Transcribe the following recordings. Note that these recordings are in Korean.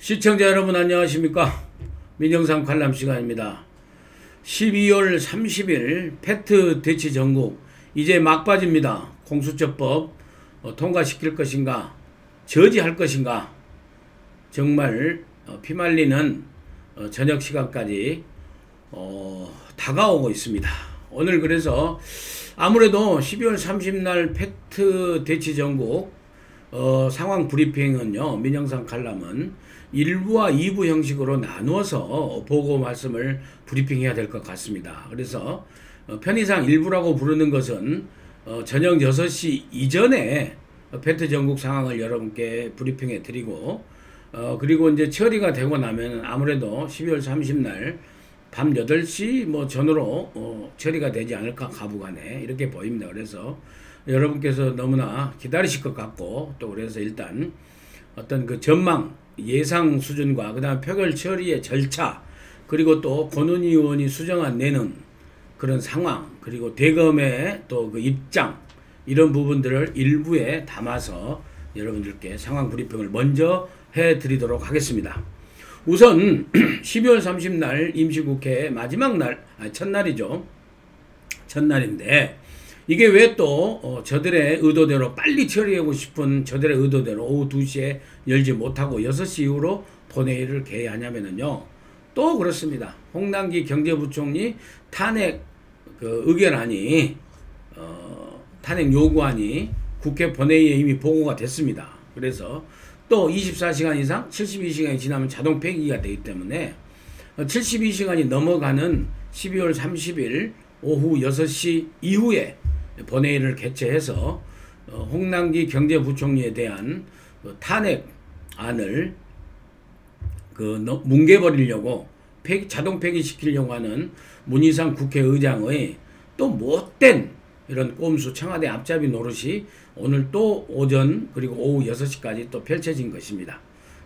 시청자 여러분 안녕하십니까. 민영상 관람 시간입니다. 12월 30일 패트 대치 전국 이제 막바지입니다. 공수처법 통과시킬 것인가 저지할 것인가 정말 피말리는 저녁 시간까지 다가오고 있습니다. 오늘 그래서 아무래도 12월 30날 패트 대치 전국 상황 브리핑은요, 민영상 관람은 1부와 2부 형식으로 나누어서 보고 말씀을 브리핑해야 될 것 같습니다. 그래서 편의상 1부라고 부르는 것은 저녁 6시 이전에 패트 전국 상황을 여러분께 브리핑해 드리고 그리고 이제 처리가 되고 나면 아무래도 12월 30날 밤 8시 뭐 전후로 처리가 되지 않을까 가부간에 이렇게 보입니다. 그래서 여러분께서 너무나 기다리실 것 같고 또 그래서 일단 어떤 그 전망 예상 수준과 그 다음 표결 처리의 절차 그리고 또 권은희 의원이 수정안 내는 그런 상황 그리고 대검의 또 그 입장 이런 부분들을 일부에 담아서 여러분들께 상황 브리핑을 먼저 해드리도록 하겠습니다. 우선 12월 30날 임시국회 마지막 날, 첫날이죠. 첫날인데 이게 왜 또 저들의 의도대로 빨리 처리하고 싶은 저들의 의도대로 오후 2시에 열지 못하고 6시 이후로 본회의를 개회하냐면요. 또 그렇습니다. 홍남기 경제부총리 탄핵 그 의결안이 탄핵 요구안이 국회 본회의에 이미 보고가 됐습니다. 그래서 또 24시간 이상 72시간이 지나면 자동 폐기가 되기 때문에 72시간이 넘어가는 12월 30일 오후 6시 이후에 본회의를 개최해서 홍남기 경제부총리에 대한 탄핵안을 뭉개버리려고 자동 폐기시키려고 하는 문희상 국회의장의 또 못된 이런 꼼수 청와대 앞잡이 노릇이 오늘 또 오전 그리고 오후 6시까지 또 펼쳐진 것입니다.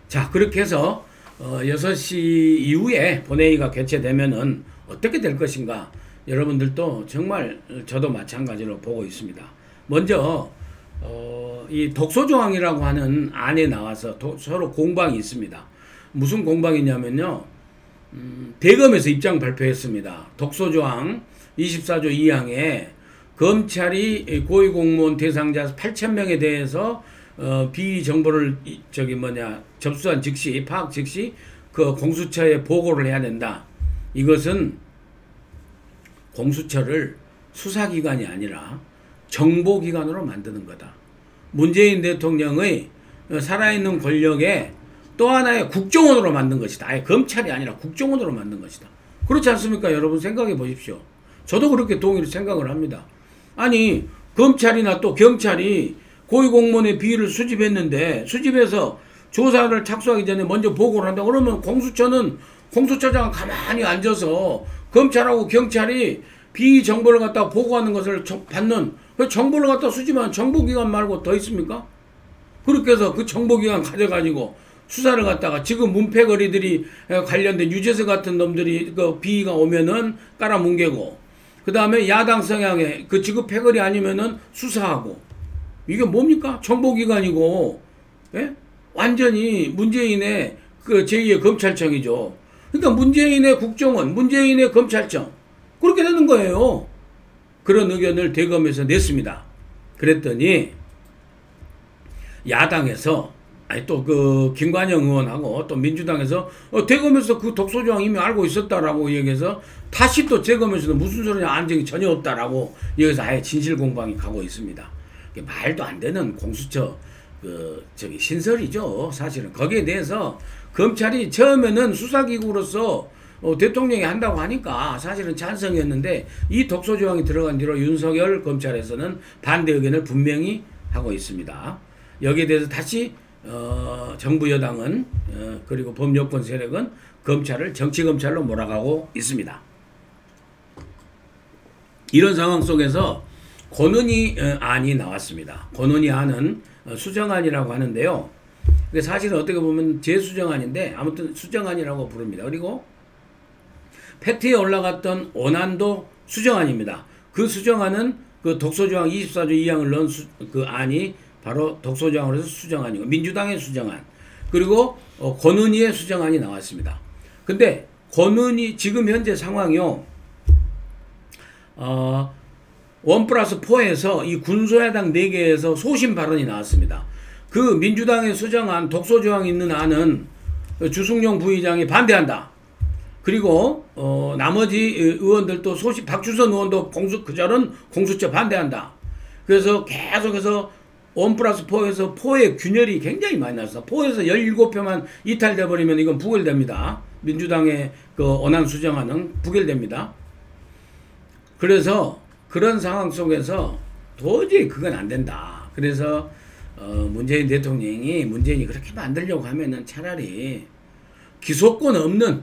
자, 그렇게 해서 6시 이후에 본회의가 개최되면은 어떻게 될 것인가 여러분들도 정말 저도 마찬가지로 보고 있습니다. 먼저 이 독소조항이라고 하는 안에 나와서 서로 공방이 있습니다. 무슨 공방이냐면요. 대검에서 입장 발표했습니다. 독소조항 24조 2항에 검찰이 고위공무원 대상자 8,000명에 대해서 비위 정보를 접수한 즉시 파악 즉시 그 공수처에 보고를 해야 된다. 이것은 공수처를 수사기관이 아니라 정보기관으로 만드는 거다. 문재인 대통령의 살아있는 권력에 또 하나의 국정원으로 만든 것이다. 아예 검찰이 아니라 국정원으로 만든 것이다. 그렇지 않습니까? 여러분 생각해 보십시오. 저도 그렇게 동의를 생각을 합니다. 아니 검찰이나 또 경찰이 고위공무원의 비위를 수집했는데 수집해서 조사를 착수하기 전에 먼저 보고를 한다. 그러면 공수처는 공수처장은 가만히 앉아서 검찰하고 경찰이 비위 정보를 갖다가 보고하는 것을 받는 정보를 갖다 수집하는 정보기관 말고 더 있습니까? 그렇게 해서 그 정보기관 가져가지고 수사를 갖다가 지금 문패거리들이 관련된 유재석 같은 놈들이 그 비위가 오면은 깔아뭉개고 그 다음에 야당 성향의 그 지금 패거리 아니면은 수사하고 이게 뭡니까? 정보기관이고 예? 완전히 문재인의 그 제2의 검찰청이죠. 그러니까 문재인의 국정원, 문재인의 검찰청 그렇게 되는 거예요. 그런 의견을 대검에서 냈습니다. 그랬더니 야당에서 아니 또 그 김관영 의원하고 또 민주당에서 대검에서 그 독소조항 이미 알고 있었다라고 얘기해서 다시 또 대검에서도 무슨 소리냐 안정이 전혀 없다라고 여기서 아예 진실 공방이 가고 있습니다. 말도 안 되는 공수처 신설이죠. 사실은 거기에 대해서 검찰이 처음에는 수사기구로서 대통령이 한다고 하니까 사실은 찬성이었는데 이 독소조항이 들어간 뒤로 윤석열 검찰에서는 반대 의견을 분명히 하고 있습니다. 여기에 대해서 다시 정부 여당은 그리고 범여권 세력은 검찰을 정치검찰로 몰아가고 있습니다. 이런 상황 속에서 권은희 안이 나왔습니다. 권은희 안은 수정안이라고 하는데요. 사실은 어떻게 보면 재수정안인데 아무튼 수정안이라고 부릅니다. 그리고 패트에 올라갔던 원안도 수정안입니다. 그 수정안은 그 독소조항 24조 2항을 넣은 그 안이 바로 독소조항으로 해서 수정안이고 민주당의 수정안 그리고 권은희의 수정안이 나왔습니다. 근데 권은희 지금 현재 상황이요. 1+4에서 이 군소야당 4개에서 소신 발언이 나왔습니다. 그 민주당의 수정안 독소조항 있는 안은 주승용 부의장이 반대한다. 그리고 나머지 의원들도 박주선 의원도 그절은 공수처 반대한다. 그래서 계속해서 1+4에서 4의 균열이 굉장히 많이 났어. 4에서 17표만 이탈돼 버리면 이건 부결됩니다. 민주당의 그 원안 수정안은 부결됩니다. 그래서 그런 상황 속에서 도저히 그건 안 된다. 그래서 문재인 대통령이 문재인이 그렇게 만들려고 하면은 차라리 기소권 없는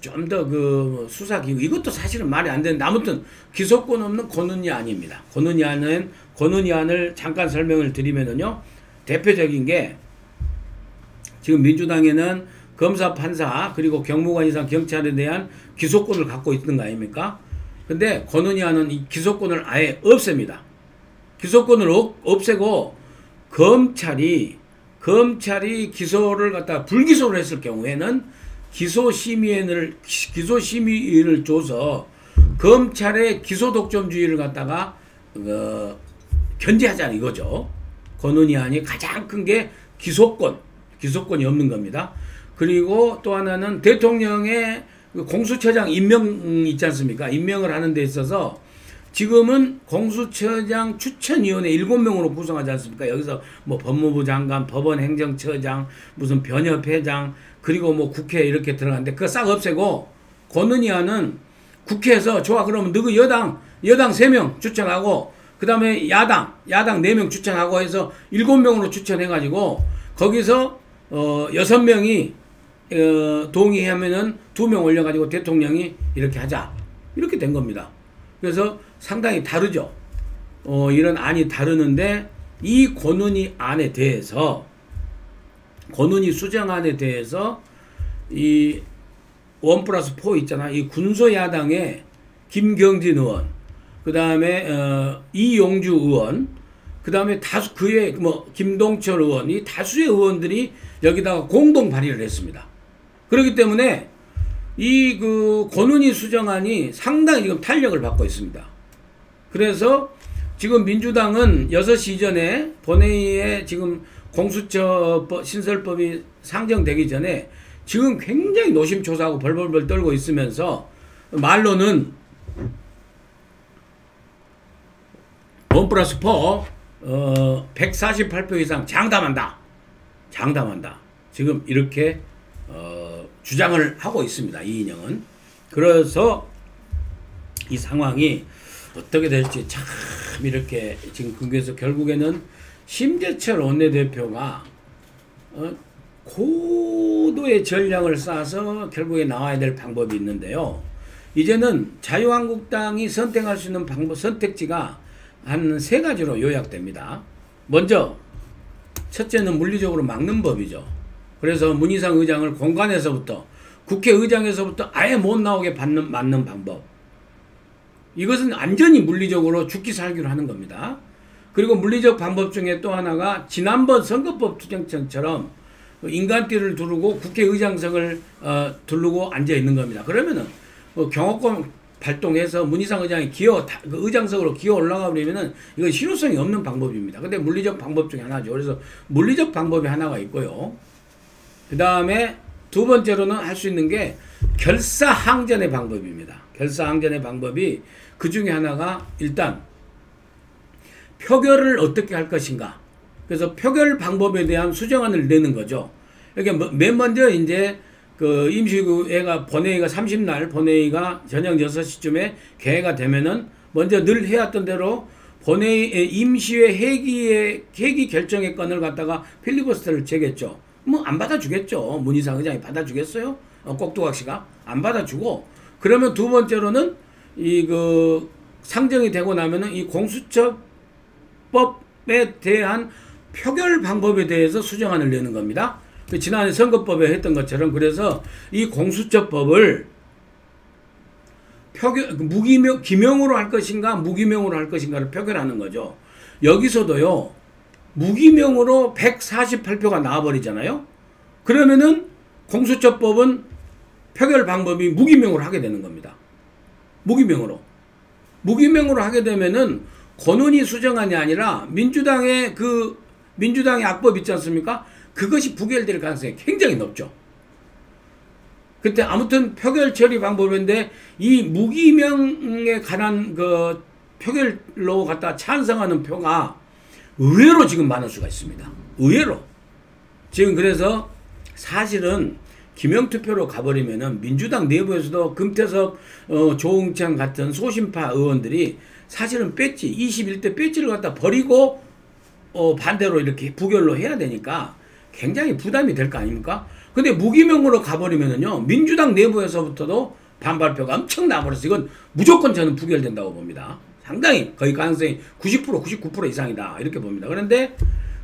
좀 더 그 수사기구, 이것도 사실은 말이 안 되는데 아무튼 기소권 없는 권은희 안입니다. 권은희 안을 잠깐 설명을 드리면은요, 대표적인 게 지금 민주당에는 검사, 판사 그리고 경무관 이상 경찰에 대한 기소권을 갖고 있는 거 아닙니까? 근데 권은희 안은 이 기소권을 아예 없앱니다. 기소권을 없애고 검찰이 기소를 갖다가 불기소를 했을 경우에는 기소심의위를 줘서 검찰의 기소독점주의를 갖다가 견제하자 이거죠. 권은희 안이 가장 큰 게 기소권이 없는 겁니다. 그리고 또 하나는 대통령의 공수처장 임명 있지 않습니까? 임명을 하는 데 있어서 지금은 공수처장 추천위원회 7명으로 구성하지 않습니까? 여기서 뭐 법무부 장관, 법원행정처장, 무슨 변협회장, 그리고 뭐 국회 이렇게 들어가는데 그거 싹 없애고 권은희 안은 국회에서 좋아 그러면 너희 여당 3명 추천하고 그 다음에 야당 4명 추천하고 해서 7명으로 추천해가지고 거기서 6명이 동의하면은 2명 올려가지고 대통령이 이렇게 하자. 이렇게 된 겁니다. 그래서 상당히 다르죠. 이런 안이 다르는데 이 권은희 안에 대해서 권은희 수정안에 대해서 이 1+4 있잖아. 이 군소야당의 김경진 의원, 그 다음에 이용주 의원, 그 다음에 다수 그의 뭐 김동철 의원, 이 다수의 의원들이 여기다가 공동 발의를 했습니다. 그렇기 때문에 이 그 권은희 수정안이 상당히 지금 탄력을 받고 있습니다. 그래서 지금 민주당은 6시 이전에 본회의에 지금 공수처 신설법이 상정되기 전에 지금 굉장히 노심초사하고 벌벌벌 떨고 있으면서 말로는 1+4 148표 이상 장담한다. 지금 이렇게 주장을 하고 있습니다. 이인영은. 그래서 이 상황이 어떻게 될지 참 이렇게 지금 그래서 결국에는 심재철 원내대표가 고도의 전략을 쌓아서 결국에 나와야 될 방법이 있는데요. 이제는 자유한국당이 선택할 수 있는 선택지가 한 3가지로 요약됩니다. 먼저 첫째는 물리적으로 막는 법이죠. 그래서 문희상 의장을 공관에서부터 국회의장에서부터 아예 못 나오게 막는 방법. 이것은 완전히 물리적으로 죽기 살기로 하는 겁니다. 그리고 물리적 방법 중에 또 하나가 지난번 선거법 투쟁처럼 인간띠를 두르고 국회의장석을 두르고 앉아 있는 겁니다. 그러면은 경호권 발동해서 문희상 의장이 의장석으로 기어 올라가 버리면은 이건 실효성이 없는 방법입니다. 근데 물리적 방법 중에 하나죠. 그래서 물리적 방법이 하나가 있고요. 그 다음에 두 번째로는 할 수 있는 게 결사항전의 방법입니다. 결사항전의 방법이 그 중에 하나가 일단 표결을 어떻게 할 것인가. 그래서 표결 방법에 대한 수정안을 내는 거죠. 그러니까 맨 먼저 이제 그 임시회가 본회의가 30날 본회의가 저녁 6시쯤에 개회가 되면은 먼저 늘 해왔던 대로 본회의 임시회 회기 결정의 건을 갖다가 필리버스터를 재겠죠. 뭐 안 받아주겠죠. 문희상 의장이 받아주겠어요? 꼭두각시가 안 받아주고, 그러면 두 번째로는 이 그 상정이 되고 나면은 이 공수처법에 대한 표결 방법에 대해서 수정안을 내는 겁니다. 지난해 선거법에 했던 것처럼. 그래서 이 공수처법을 기명으로 할 것인가 무기명으로 할 것인가를 표결하는 거죠. 여기서도요, 무기명으로 148표가 나와버리잖아요. 그러면은 공수처법은 표결 방법이 무기명으로 하게 되는 겁니다. 무기명으로. 무기명으로 하게 되면은 권은희 수정안이 아니라 민주당의 악법 있지 않습니까? 그것이 부결될 가능성이 굉장히 높죠. 그때 아무튼 표결 처리 방법인데 이 무기명에 관한 그 표결로 갖다 찬성하는 표가 의외로 지금 많을 수가 있습니다. 의외로. 지금 그래서 사실은 기명투표로 가버리면은 민주당 내부에서도 금태섭, 조응찬 같은 소신파 의원들이 사실은 배지, 21대 배지를 갖다 버리고 반대로 이렇게 부결로 해야 되니까 굉장히 부담이 될 거 아닙니까? 근데 무기명으로 가버리면은요, 민주당 내부에서부터도 반발표가 엄청 나버려서 이건 무조건 저는 부결된다고 봅니다. 상당히 거의 가능성이 90%, 99% 이상이다. 이렇게 봅니다. 그런데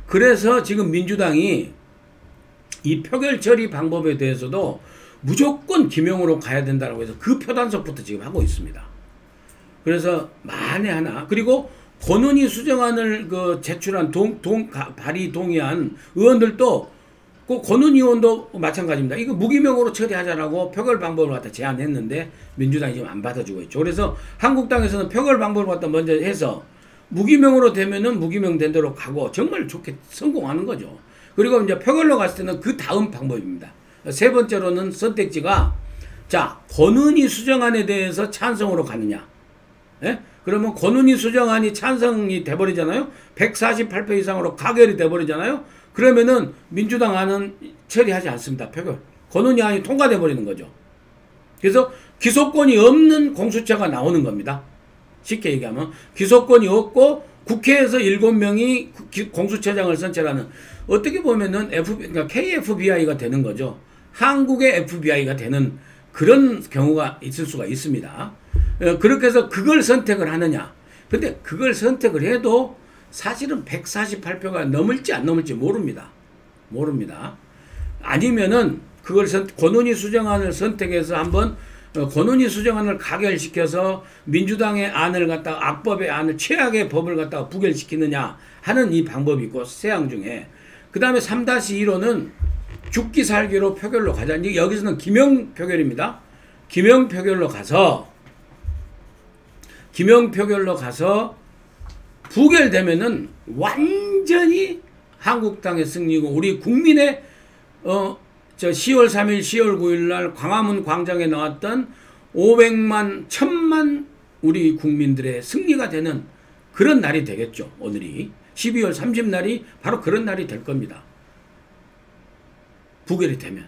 그래서 지금 민주당이 이 표결 처리 방법에 대해서도 무조건 기명으로 가야 된다고 해서 그 표단속부터 지금 하고 있습니다. 그래서 만에 하나, 그리고 권은희 수정안을 제출한 발의 동의한 의원들도 그 권은희 의원도 마찬가지입니다. 이거 무기명으로 처리하자라고 표결 방법을 갖다 제안했는데 민주당이 지금 안 받아주고 있죠. 그래서 한국당에서는 표결 방법을 갖다 먼저 해서 무기명으로 되면은 무기명 된 대로 가고 정말 좋게 성공하는 거죠. 그리고 이제 표결로 갔을 때는 그 다음 방법입니다. 세 번째로는 선택지가, 자, 권은희 수정안에 대해서 찬성으로 가느냐. 예? 그러면 권은희 수정안이 찬성이 돼버리잖아요. 148표 이상으로 가결이 돼버리잖아요. 그러면은 민주당 안은 처리하지 않습니다. 표결. 권은희 안이 통과돼 버리는 거죠. 그래서 기소권이 없는 공수처가 나오는 겁니다. 쉽게 얘기하면 기소권이 없고 국회에서 7명이 공수처장을 선출하는, 어떻게 보면은 그러니까 KFBI가 되는 거죠. 한국의 FBI가 되는 그런 경우가 있을 수가 있습니다. 그렇게 해서 그걸 선택을 하느냐. 근데 그걸 선택을 해도 사실은 148표가 넘을지 안 넘을지 모릅니다. 모릅니다. 아니면은 그걸 권은희 수정안을 선택해서 한번 권은희 수정안을 가결시켜서 민주당의 안을 갖다가 악법의 안을 최악의 법을 갖다가 부결시키느냐 하는 이 방법이 있고, 세항 중에 그 다음에 3-2로는 죽기 살기로 표결로 가자. 여기서는 기명 표결입니다. 기명 표결로 가서 부결되면은 완전히 한국당의 승리고, 우리 국민의 10월 3일, 10월 9일 날 광화문 광장에 나왔던 500만, 1000만 우리 국민들의 승리가 되는 그런 날이 되겠죠. 오늘이 12월 30날이 바로 그런 날이 될 겁니다. 부결이 되면.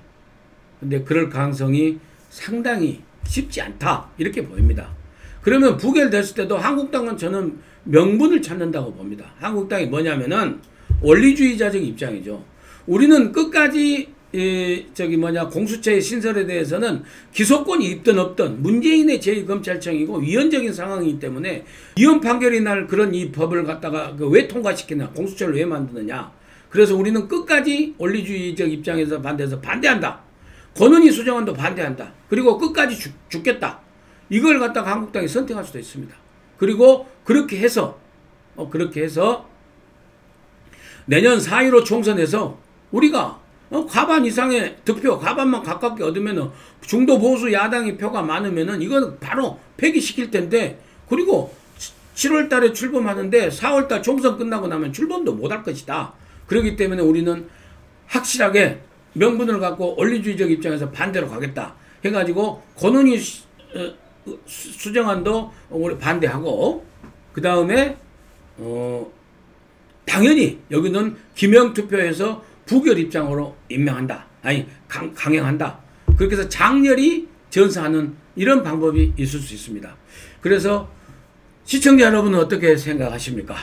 근데 그럴 가능성이 상당히 쉽지 않다, 이렇게 보입니다. 그러면 부결됐을 때도 한국당은 저는 명분을 찾는다고 봅니다. 한국당이 뭐냐면은 원리주의자적 입장이죠. 우리는 끝까지 공수처의 신설에 대해서는 기소권이 있든 없든 문재인의 제2검찰청이고 위헌적인 상황이기 때문에 위헌 판결이 날 그런 이 법을 갖다가 왜 통과시키냐, 공수처를 왜 만드느냐. 그래서 우리는 끝까지 원리주의적 입장에서 반대한다. 권은희 수정안도 반대한다. 그리고 끝까지 죽겠다. 이걸 갖다가 한국당이 선택할 수도 있습니다. 그리고 그렇게 해서 내년 4.15 총선에서 우리가 과반 이상의 득표, 과반만 가깝게 얻으면은 중도 보수 야당의 표가 많으면은 이거는 바로 폐기시킬 텐데, 그리고 7월 달에 출범하는데 4월 달 총선 끝나고 나면 출범도 못할 것이다. 그렇기 때문에 우리는 확실하게 명분을 갖고 원리주의적 입장에서 반대로 가겠다 해가지고 권은희 수정안도 우리 반대하고, 그 다음에 당연히 여기는 기명투표에서 부결 입장으로 임명한다. 아니 강행한다. 그렇게 해서 장렬히 전사하는 이런 방법이 있을 수 있습니다. 그래서 시청자 여러분은 어떻게 생각하십니까?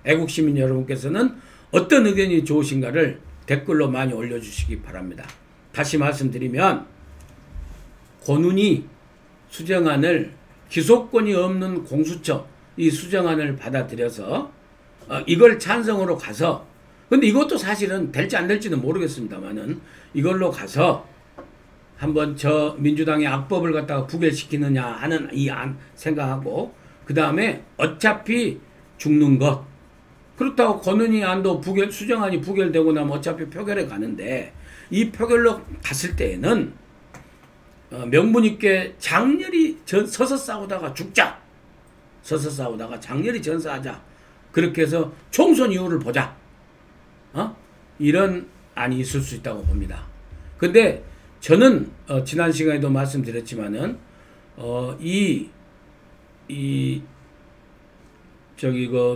애국시민 여러분께서는 어떤 의견이 좋으신가를 댓글로 많이 올려주시기 바랍니다. 다시 말씀드리면 권은희 수정안을 기소권이 없는 공수처 이 수정안을 받아들여서 이걸 찬성으로 가서, 근데 이것도 사실은 될지 안 될지는 모르겠습니다만은 이걸로 가서 한번 저 민주당의 악법을 갖다가 부결시키느냐 하는 이 안 생각하고, 그 다음에 어차피 죽는 것, 그렇다고 권은희 안도 수정안이 부결되고 나면 어차피 표결에 가는데, 이 표결로 갔을 때에는 명분 있게 장렬히 서서 싸우다가 죽자. 서서 싸우다가 장렬히 전사하자. 그렇게 해서 총선 이후를 보자. 이런 안이 있을 수 있다고 봅니다. 근데 저는 지난 시간에도 말씀드렸지만은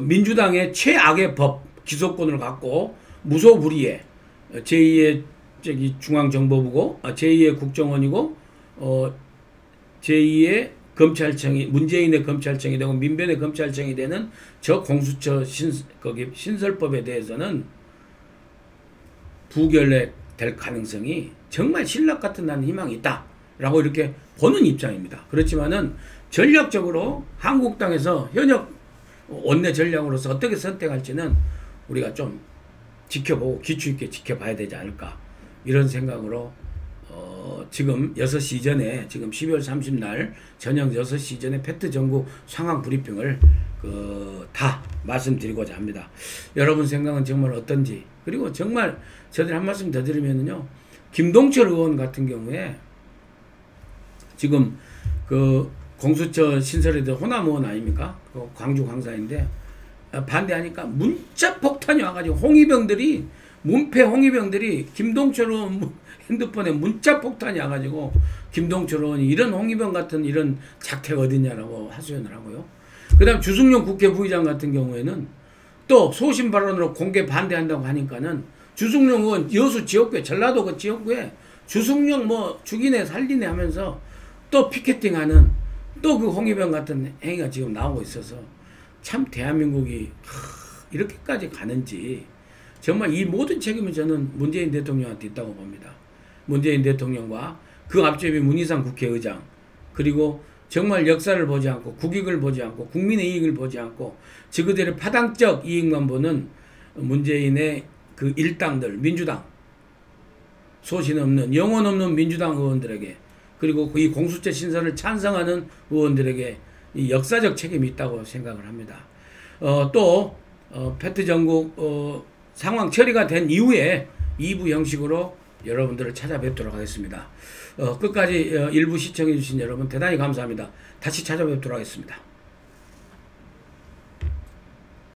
민주당의 최악의 법 기소권을 갖고 무소불위에 제2의 중앙정보부고 제2의 국정원이고 제2의 검찰청이 문재인의 검찰청이 되고 민변의 검찰청이 되는 저 공수처 신설법에 대해서는 부결될 가능성이 정말 신락 같은 나는 희망이 있다라고 이렇게 보는 입장입니다. 그렇지만은 전략적으로 한국당에서 현역 원내 전략으로서 어떻게 선택할지는 우리가 좀 지켜보고 기초 있게 지켜봐야 되지 않을까, 이런 생각으로 지금 6시 전에, 지금 12월 30날 저녁 6시 전에 팩트 전국 상황 브리핑을 다 말씀드리고자 합니다. 여러분 생각은 정말 어떤지, 그리고 정말 저들 한 말씀 더 드리면요, 김동철 의원 같은 경우에 지금 공수처 신설에 대해 호남 의원 아닙니까? 광주 광사인데 반대하니까 문자 폭탄이 와가지고 문패 홍위병들이 김동철 의원 핸드폰에 문자 폭탄이 와가지고 김동철 의원이 이런 홍위병 같은 이런 작태가 어딨냐라고 하소연을 하고요. 그 다음 주승용 국회 부의장 같은 경우에는 또 소신 발언으로 공개 반대한다고 하니까는 주승용 의원 여수 지역구에, 전라도 그 지역구에 주승용 죽이네 살리네 하면서 또 피켓팅하는 또 그 홍위병 같은 행위가 지금 나오고 있어서 참 대한민국이 이렇게까지 가는지, 정말 이 모든 책임은 저는 문재인 대통령한테 있다고 봅니다. 문재인 대통령과 그 앞집이 문희상 국회의장, 그리고 정말 역사를 보지 않고 국익을 보지 않고 국민의 이익을 보지 않고 저그들의 파당적 이익만 보는 문재인의 그 일당들, 민주당, 소신 없는 영혼 없는 민주당 의원들에게, 그리고 이 공수처 신설을 찬성하는 의원들에게 이 역사적 책임이 있다고 생각을 합니다. 팩트 전국 상황 처리가 된 이후에 2부 형식으로 여러분들을 찾아뵙도록 하겠습니다. 끝까지 일부 시청해 주신 여러분 대단히 감사합니다. 다시 찾아뵙도록 하겠습니다.